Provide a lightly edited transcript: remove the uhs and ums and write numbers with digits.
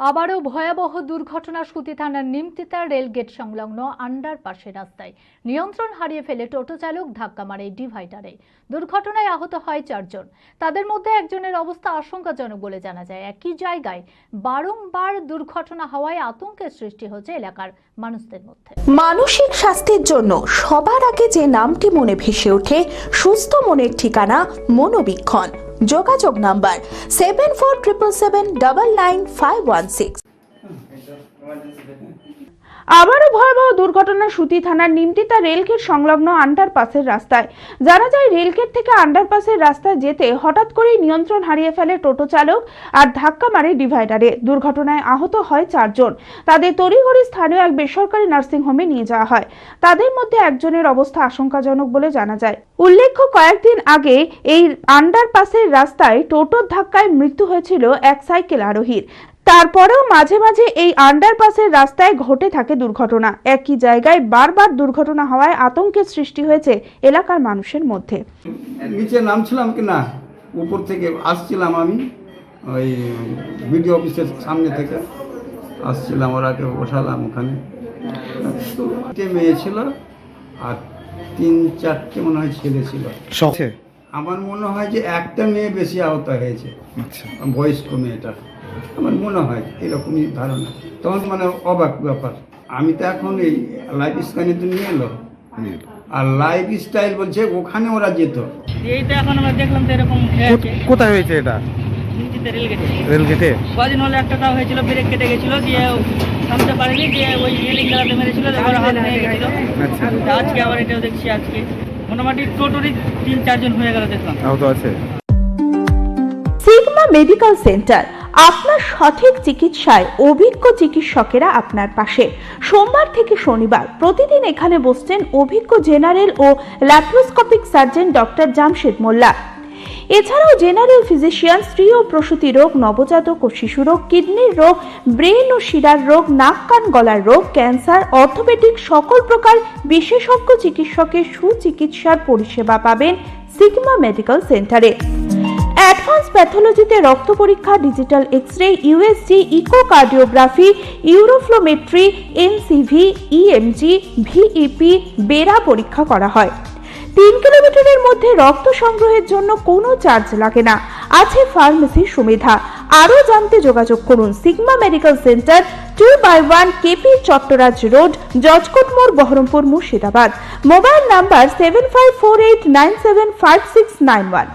আবারও ভয়াবহ দুর্ঘটনা সুতি থানার নিমতিতা রেলগেট সংলগ্ন আন্ডারপাসের রাস্তায় নিয়ন্ত্রণ হারিয়ে ফেলে টোটো চালক ধাক্কা মারে ডিভাইডারে। দুর্ঘটনায় আহত হয় 4 জন। তাদের মধ্যে একজনের অবস্থা আশঙ্কাজনক বলে জানা যায়। একই জায়গায় বারংবার দুর্ঘটনা হওয়ায় আতঙ্কের সৃষ্টি হচ্ছে এলাকার মানুষদের মধ্যে। মানসিক স্বাস্থ্যের জন্য সবার আগে যে নামটি মনে ভেসে ওঠে, সুস্থ মনের ঠিকানা মনোবীক্ষণ। যোগাযোগ নাম্বার 7477799516। আবারও ভয়াবহ দুর্ঘটনা সুতি থানার নিমতিতা রেলগেট সংলগ্ন আন্ডারপাসের রাস্তায়। জানা যায়, রেলগেট থেকে আন্ডারপাসের রাস্তায় যেতে হঠাৎ করেই নিয়ন্ত্রণ হারিয়ে ফেলে টোটো চালক আর ধাক্কা মারে ডিভাইডারে। দুর্ঘটনায় আহত হয় 4 জন। তাদের তড়িঘড়ি স্থানীয় এক বেসরকারি নার্সিংহোমে নিয়ে যাওয়া হয়। তাদের মধ্যে একজনের অবস্থা আশঙ্কাজনক বলে জানা যায়। উল্লেখ্য, কয়েকদিন আগে এই আন্ডারপাসের রাস্তায় টোটোর ধাক্কায় মৃত্যু হয়েছিল এক সাইকেল আরোহীর। তারপরেও মাঝে মাঝে এই আন্ডারপাসের রাস্তায় ঘটে থাকে দুর্ঘটনা। একই জায়গায় বারবার দুর্ঘটনা হওয়ায় আতঙ্কের সৃষ্টি হয়েছে এলাকার মানুষের মধ্যে। নিচে নামছিলাম কি না, উপর থেকে আসছিলাম, আমি ওই বিডিও অফিসের সামনে থেকে আসছিলাম, ওরাকে বসালাম ওখানে। মেয়ে ছিল আর 3-4টে মনে হয় ছেলে ছিল। আমার মনে হয় যে একটা মেয়ে বেশি আহত হয়েছে, বয়স্ক মেয়েটা। আমার মনে হয় এরকমই ধারণা। তখন মানে অবাক ব্যাপার। আমি তো এখন এই লাইফ স্টাইলে তো নিয়ে এলো, আর লাইফ স্টাইল বলছে ওখানে ওরা যেত। এইটা এখন আমরা দেখলাম তো এরকম কোথায় হয়েছে এটা? রেলগেটে কদিন হলে একটা তাও হয়েছিল, ব্রেক কেটে গেছিল, দিয়ে থামতে পারেনি, দিয়ে ওই রেলিং গালাতে মেরেছিল, হাত ভেঙে গেছিল। আজকে আবার এটাও দেখছি, আজকে মোটামুটি টোটোরই 3-4 জন হয়ে গেল দেখলাম। আহত আছে। সিগমা মেডিকেল সেন্টার, আপনার সঠিক চিকিৎসায় অভিজ্ঞ চিকিৎসকেরা আপনার পাশে। সোমবার থেকে শনিবার প্রতিদিন এখানে বসছেন অভিজ্ঞ জেনারেল ও ল্যাপ্রোস্কোপিক সার্জন ডক্টর জামশেদ মোল্লা। এছাড়াও জেনারেল ফিজিশিয়ান, স্ত্রী ও প্রসূতি রোগ, নবজাতক ও শিশু রোগ, কিডনির রোগ, ব্রেন ও শিরার রোগ, নাক কান গলার রোগ, ক্যান্সার, অর্থোপেডিক সকল প্রকার বিশেষজ্ঞ চিকিৎসকের সুচিকিৎসার পরিষেবা পাবেন সিগমা মেডিকেল সেন্টারে। অ্যাডভান্স প্যাথোলজিতে রক্ত পরীক্ষা, digital x-ray, USG, echocardiography, uroflowmetry, NCV, EMG, VEP, BERA পরীক্ষা করা হয়। 3 কিলোমিটারের মধ্যে রক্ত সংগ্রহের জন্য কোনো চার্জ লাগে না। আছে ফার্মেসির সুবিধা। আরও জানতে যোগাযোগ করুন Sigma medical centre, 2/1 KP Chattaraj road, judge court মোড়, বহরমপুর, মুর্শিদাবাদ। Mobile number 7548975691।